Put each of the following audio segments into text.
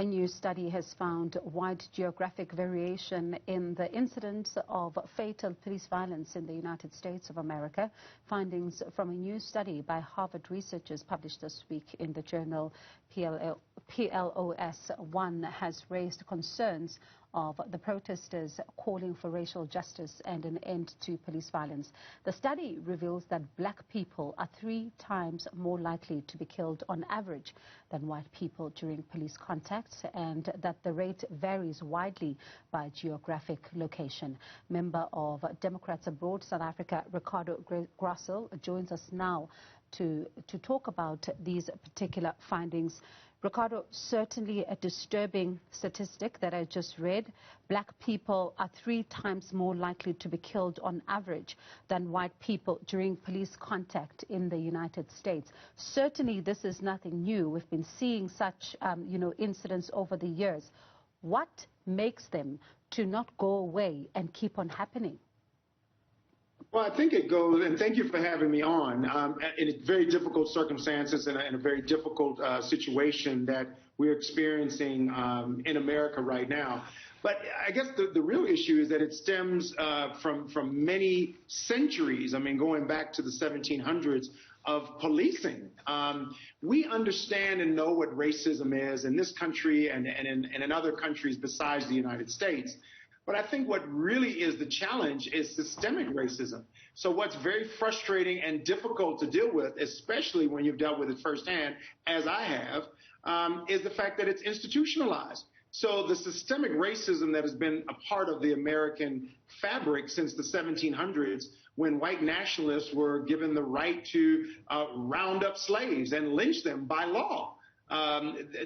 A new study has found wide geographic variation in the incidence of fatal police violence in the United States of America. Findings from a new study by Harvard researchers published this week in the journal PLOS-1 has raised concerns of the protesters calling for racial justice and an end to police violence. The study reveals that black people are 3 times more likely to be killed on average than white people during police contacts, and that the rate varies widely by geographic location. Member of Democrats Abroad South Africa, Ricardo Gressel, joins us now to talk about these particular findings. Ricardo, certainly a disturbing statistic that I just read. Black people are 3 times more likely to be killed on average than white people during police contact in the United States. Certainly this is nothing new. We've been seeing such incidents over the years. What makes them to not go away and keep on happening? Well, I think it goes, and thank you for having me on, in very difficult circumstances and a very difficult situation that we're experiencing in America right now. But I guess the real issue is that it stems from many centuries, going back to the 1700s, of policing. We understand and know what racism is in this country and in other countries besides the United States. But I think what really is the challenge is systemic racism. So what's very frustrating and difficult to deal with, especially when you've dealt with it firsthand, as I have, is the fact that it's institutionalized. So the systemic racism that has been a part of the American fabric since the 1700s, when white nationalists were given the right to round up slaves and lynch them by law.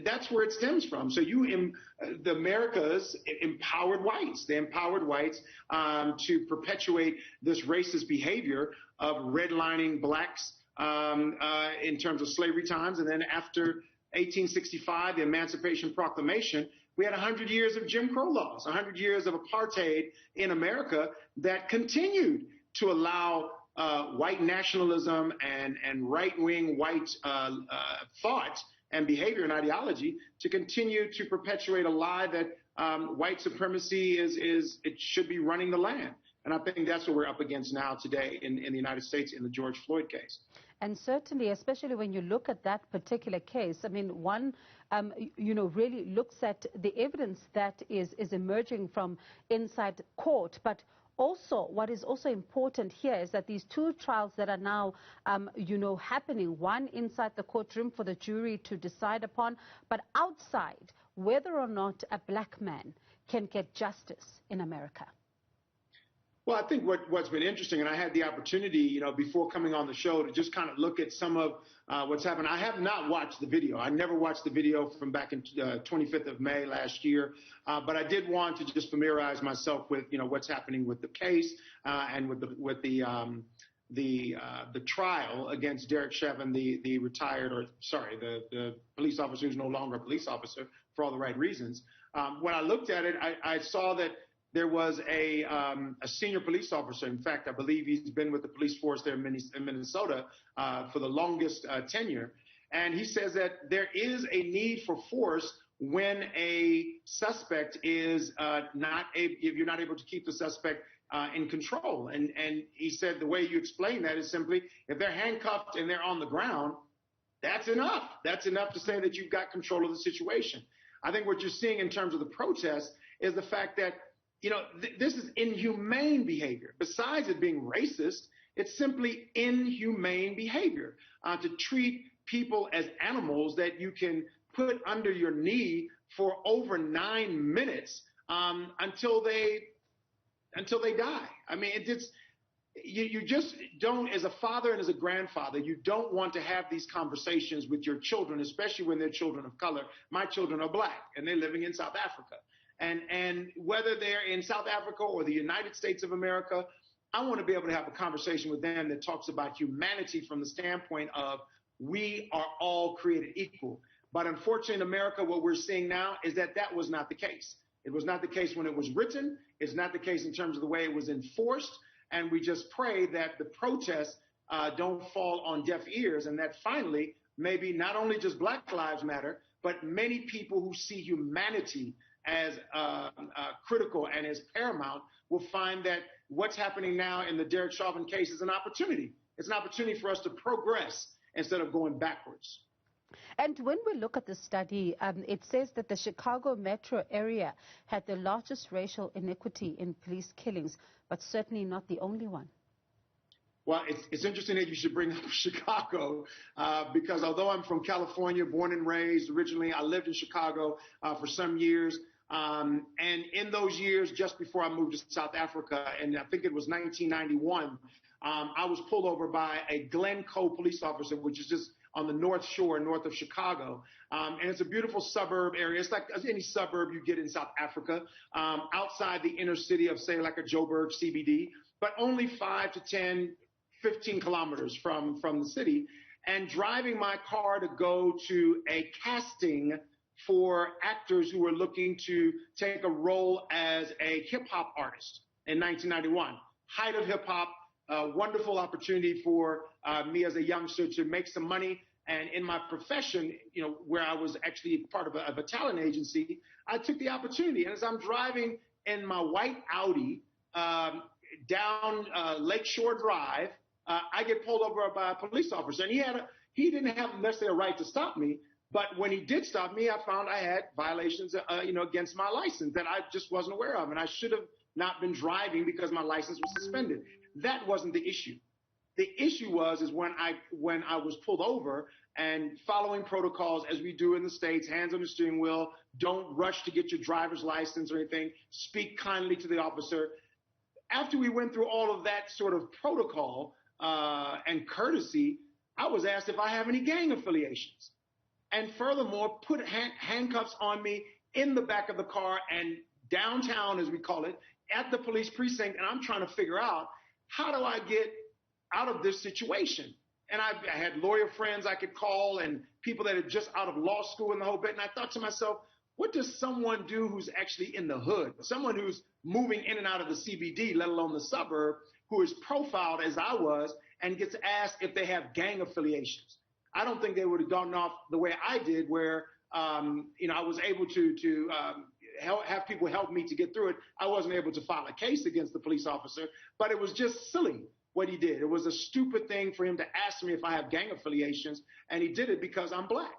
That's where it stems from. So the Americas empowered whites. They empowered whites to perpetuate this racist behavior of redlining blacks in terms of slavery times. And then after 1865, the Emancipation Proclamation, we had 100 years of Jim Crow laws, 100 years of apartheid in America that continued to allow white nationalism and right-wing white thought and behavior and ideology to continue to perpetuate a lie that white supremacy it should be running the land. And I think that's what we're up against now today in the United States in the George Floyd case. And certainly, especially when you look at that particular case, one, really looks at the evidence that is emerging from inside court, but also, what is also important here is that these 2 trials that are now, happening, one inside the courtroom for the jury to decide upon, but outside, whether or not a black man can get justice in America. Well, I think what's been interesting, and I had the opportunity, before coming on the show to just kind of look at some of what's happened. I have not watched the video. I never watched the video from back in 25th of May last year. But I did want to just familiarize myself with, what's happening with the case and with the trial against Derek Chauvin, the police officer who's no longer a police officer for all the right reasons. When I looked at it, I saw that there was a senior police officer. In fact, I believe he's been with the police force there in Minnesota for the longest tenure. And he says that there is a need for force when a suspect is if you're not able to keep the suspect in control. And he said the way you explain that is simply if they're handcuffed and they're on the ground, that's enough. That's enough to say that you've got control of the situation. I think what you're seeing in terms of the protest is the fact that this is inhumane behavior. Besides it being racist, it's simply inhumane behavior to treat people as animals that you can put under your knee for over 9 minutes until they die. You just don't, as a father and as a grandfather, you don't want to have these conversations with your children, especially when they're children of color. My children are black and they're living in South Africa. And whether they're in South Africa or the United States of America, I want to be able to have a conversation with them that talks about humanity from the standpoint of we are all created equal. But unfortunately in America, what we're seeing now is that was not the case. It was not the case when it was written. It's not the case in terms of the way it was enforced. And we just pray that the protests don't fall on deaf ears and that finally maybe not only just Black Lives Matter, but many people who see humanity as critical and as paramount will find that what's happening now in the Derek Chauvin case is an opportunity. It's an opportunity for us to progress instead of going backwards. And when we look at the study, it says that the Chicago metro area had the largest racial inequity in police killings, but certainly not the only one. Well, it's interesting that you should bring up Chicago because although I'm from California, born and raised, originally I lived in Chicago for some years. And in those years, just before I moved to South Africa, and I think it was 1991, I was pulled over by a Glencoe police officer, which is just on the North Shore, north of Chicago. And it's a beautiful suburb area. It's like any suburb you get in South Africa, outside the inner city of, say, like a Joburg CBD, but only 5 to 10, 15 kilometers from the city. And driving my car to go to a casting for actors who were looking to take a role as a hip-hop artist in 1991. Height of hip-hop, wonderful opportunity for me as a youngster to make some money. And in my profession, you know, where I was actually part of a talent agency, I took the opportunity. And as I'm driving in my white Audi down Lakeshore Drive, I get pulled over by a police officer. And he didn't have necessarily a right to stop me. But when he did stop me, I found I had violations, against my license that I just wasn't aware of. And I should have not been driving because my license was suspended. That wasn't the issue. The issue was when I was pulled over and following protocols as we do in the States, hands on the steering wheel, don't rush to get your driver's license or anything, speak kindly to the officer. After we went through all of that sort of protocol and courtesy, I was asked if I have any gang affiliations. And furthermore, put handcuffs on me in the back of the car and downtown, as we call it, at the police precinct. And I'm trying to figure out, how do I get out of this situation? And I had lawyer friends I could call and people that are just out of law school and the whole bit. And I thought to myself, what does someone do who's actually in the hood? Someone who's moving in and out of the CBD, let alone the suburb, who is profiled as I was and gets asked if they have gang affiliations. I don't think they would have gone off the way I did, where I was able to have people help me to get through it. I wasn't able to file a case against the police officer, but it was just silly what he did. It was a stupid thing for him to ask me if I have gang affiliations, and he did it because I'm black.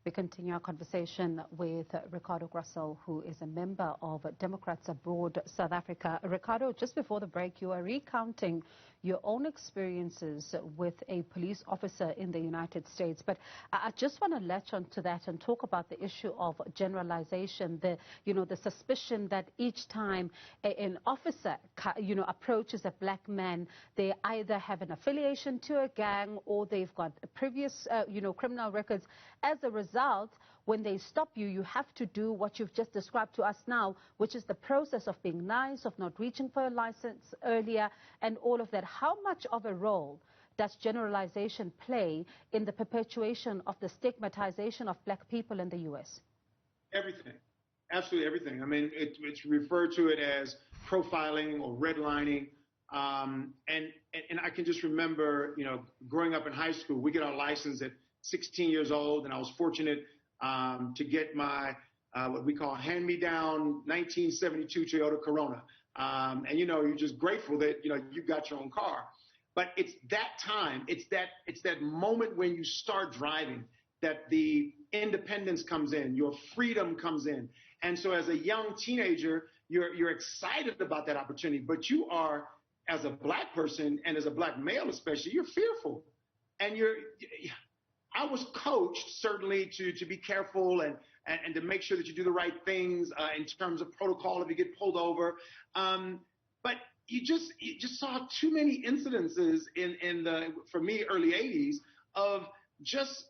We continue our conversation with Ricardo Gressel, who is a member of Democrats Abroad South Africa. Ricardo, just before the break, you are recounting your own experiences with a police officer in the United States. But I just want to latch on to that and talk about the issue of generalization, the suspicion that each time an officer, approaches a black man, they either have an affiliation to a gang or they've got previous, criminal records. As a result, when they stop you, you have to do what you've just described to us now, which is the process of being nice, of not reaching for a license earlier, and all of that. How much of a role does generalization play in the perpetuation of the stigmatization of black people in the U.S.? Everything. Absolutely everything. I mean, it's referred to it as profiling or redlining. And I can just remember, growing up in high school, we get our license at 16 years old, and I was fortunate to get my what we call hand-me-down 1972 Toyota Corona. And you're just grateful that you got your own car. But it's that time, it's that moment when you start driving that the independence comes in, your freedom comes in. And so as a young teenager, you're excited about that opportunity, but you are, as a black person and as a black male especially, you're fearful. And I was coached certainly to be careful and to make sure that you do the right things in terms of protocol if you get pulled over. But you just saw too many incidences in the, for me, early 80s of just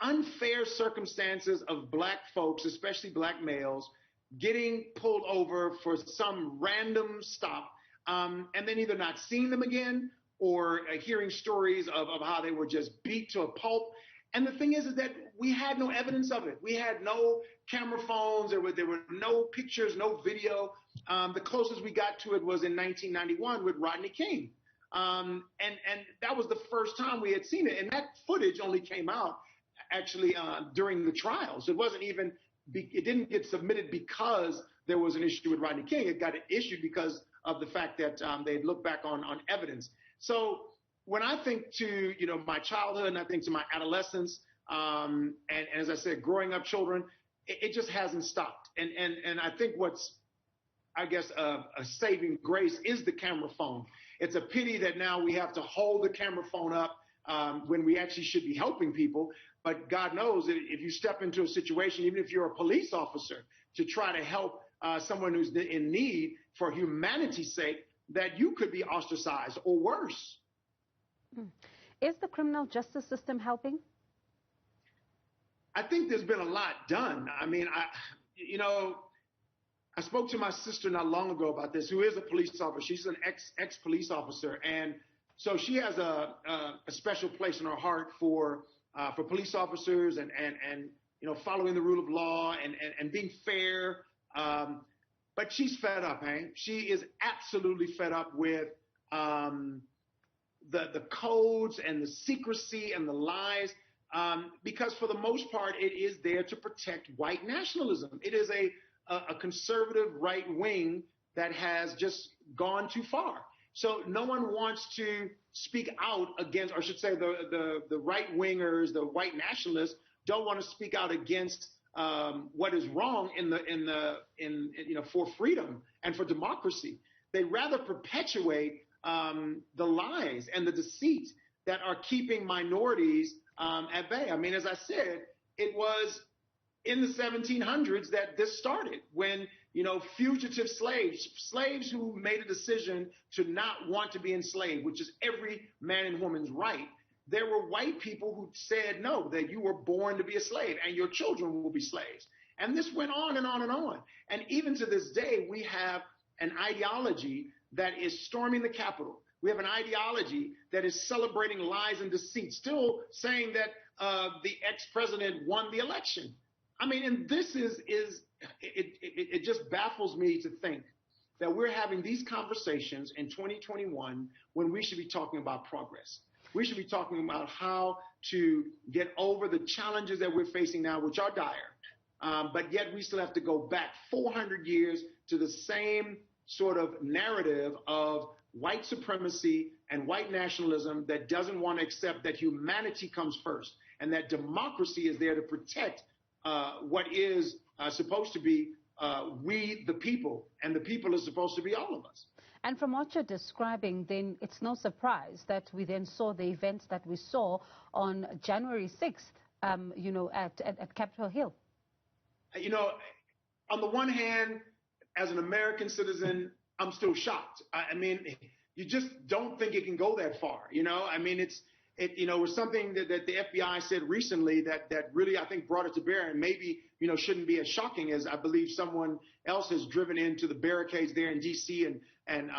unfair circumstances of black folks, especially black males, getting pulled over for some random stop and then either not seeing them again or hearing stories of how they were just beat to a pulp. And the thing is that we had no evidence of it. We had no camera phones. There were no pictures, no video. The closest we got to it was in 1991 with Rodney King. And that was the first time we had seen it. And that footage only came out actually during the trials. It wasn't even, it didn't get submitted because there was an issue with Rodney King. It got issued because of the fact that they'd looked back on evidence. So when I think to, my childhood and I think to my adolescence, and as I said, growing up children, it just hasn't stopped. And I think what's, I guess, a saving grace is the camera phone. It's a pity that now we have to hold the camera phone up when we actually should be helping people. But God knows that if you step into a situation, even if you're a police officer, to try to help someone who's in need for humanity's sake, that you could be ostracized or worse. Is the criminal justice system helping? I think there's been a lot done. I mean, I spoke to my sister not long ago about this, who is a police officer. She's an ex-police officer. And so she has a special place in her heart for police officers and following the rule of law and being fair. But she's fed up, Hank. She is absolutely fed up with the codes and the secrecy and the lies, because for the most part, it is there to protect white nationalism. It is a conservative right wing that has just gone too far. So no one wants to speak out against, or I should say the right wingers, the white nationalists don't want to speak out against what is wrong for freedom and for democracy. They rather perpetuate the lies and the deceit that are keeping minorities at bay. I mean, as I said, it was in the 1700s that this started, when, fugitive slaves who made a decision to not want to be enslaved, which is every man and woman's right. There were white people who said, no, that you were born to be a slave and your children will be slaves. And this went on and on and on. And even to this day, we have an ideology that is storming the Capitol. We have an ideology that is celebrating lies and deceit, still saying that the ex-president won the election. I mean, and this it just baffles me to think that we're having these conversations in 2021 when we should be talking about progress. We should be talking about how to get over the challenges that we're facing now, which are dire. But yet we still have to go back 400 years to the same sort of narrative of white supremacy and white nationalism that doesn't want to accept that humanity comes first and that democracy is there to protect what is supposed to be we the people, and the people is supposed to be all of us. And from what you're describing, then it's no surprise that we then saw the events that we saw on January 6th, at Capitol Hill. On the one hand, as an American citizen, I'm still shocked. I mean, you just don't think it can go that far. I mean, it was something that the FBI said recently that really, I think, brought it to bear, and maybe, shouldn't be as shocking as I believe someone else has driven into the barricades there in D.C. and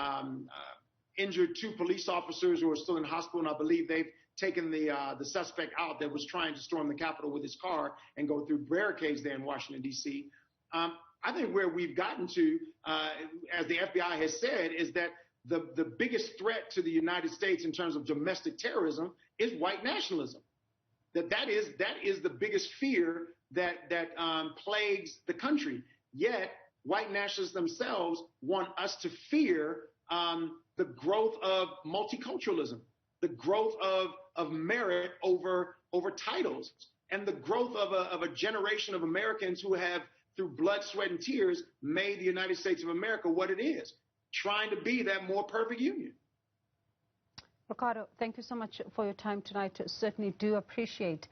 injured 2 police officers who are still in hospital. And I believe they've taken the suspect out that was trying to storm the Capitol with his car and go through barricades there in Washington, D.C. I think where we've gotten to, as the FBI has said, is that the biggest threat to the United States in terms of domestic terrorism is white nationalism. That is the biggest fear that plagues the country. Yet white nationalists themselves want us to fear the growth of multiculturalism, the growth of merit over titles, and the growth of a generation of Americans who have, through blood, sweat, and tears, made the United States of America what it is, trying to be that more perfect union. Ricardo, thank you so much for your time tonight. Certainly do appreciate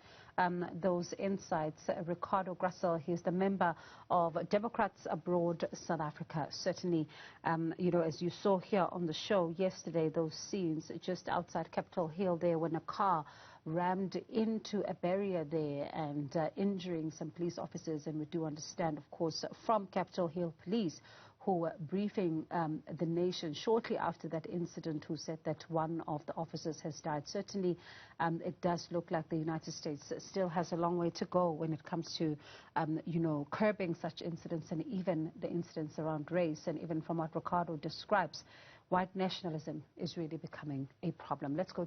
those insights. Ricardo Gressel, he is the member of Democrats Abroad South Africa. Certainly, as you saw here on the show yesterday, those scenes just outside Capitol Hill there when a car rammed into a barrier there and injuring some police officers. And we do understand, of course, from Capitol Hill Police, who were briefing the nation shortly after that incident, who said that one of the officers has died. Certainly, it does look like the United States still has a long way to go when it comes to, curbing such incidents, and even the incidents around race. And even from what Ricardo describes, white nationalism is really becoming a problem. Let's go